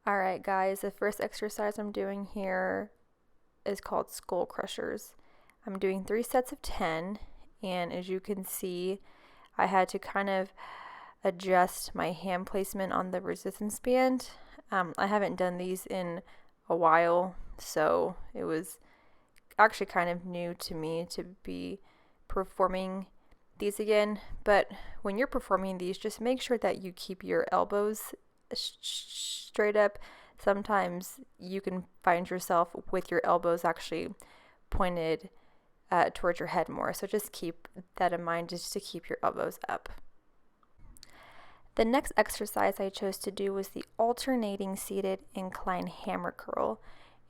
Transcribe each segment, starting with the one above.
Alright guys, the first exercise I'm doing here is called skull crushers. I'm doing 3 sets of 10, and as you can see, I had to kind of adjust my hand placement on the resistance band. I haven't done these in a while, so it was actually kind of new to me to be performing these again. But when you're performing these, just make sure that you keep your elbows straight up. Sometimes you can find yourself with your elbows actually pointed towards your head more. So just keep that in mind, just to keep your elbows up. The next exercise I chose to do was the alternating seated incline hammer curl.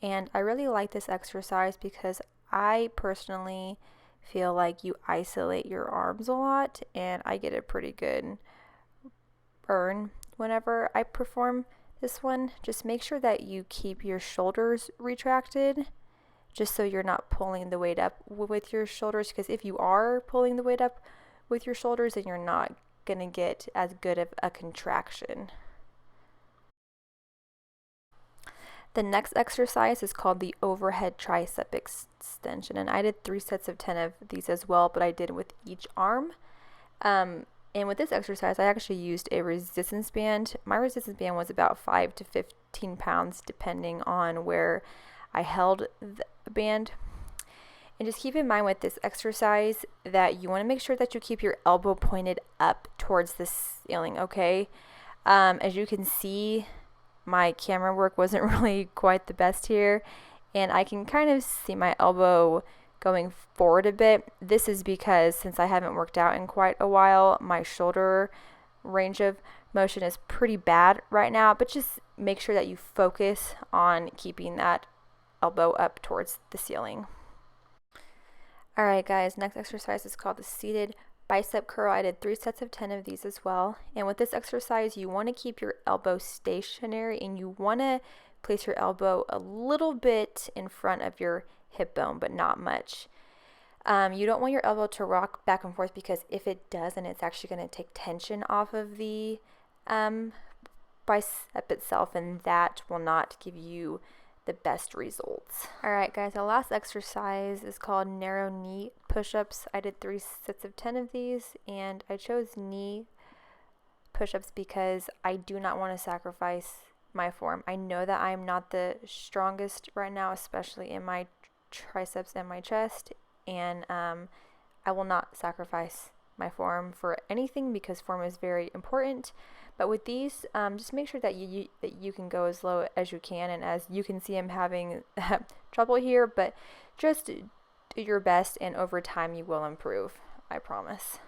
And I really like this exercise because I personally feel like you isolate your arms a lot, and I get a pretty good burn whenever I perform this one. Just make sure that you keep your shoulders retracted, just so you're not pulling the weight up with your shoulders, because if you are pulling the weight up with your shoulders, then you're not going to get as good of a contraction. The next exercise is called the overhead tricep extension, and I did 3 sets of 10 of these as well, but I did with each arm. And with this exercise, I actually used a resistance band. My resistance band was about 5 to 15 pounds, depending on where I held the band. And just keep in mind with this exercise that you want to make sure that you keep your elbow pointed up towards the ceiling, okay? As you can see, my camera work wasn't really quite the best here, and I can kind of see my elbow going forward a bit. This is because since I haven't worked out in quite a while, my shoulder range of motion is pretty bad right now, but just make sure that you focus on keeping that elbow up towards the ceiling. Alright guys, next exercise is called the seated bicep curl. I did 3 sets of 10 of these as well. And with this exercise, you want to keep your elbow stationary, and you want to place your elbow a little bit in front of your hip bone, but not much. You don't want your elbow to rock back and forth, because if it does, then it's actually going to take tension off of the bicep itself, and that will not give you the best results. Alright guys, the last exercise is called narrow knee push-ups. I did 3 sets of 10 of these, and I chose knee push-ups because I do not want to sacrifice my form. I know that I'm not the strongest right now, especially in my triceps and my chest, and I will not sacrifice my form for anything, because form is very important. But with these, just make sure that you can go as low as you can, and as you can see, I'm having trouble here, but just do your best, and over time you will improve, I promise.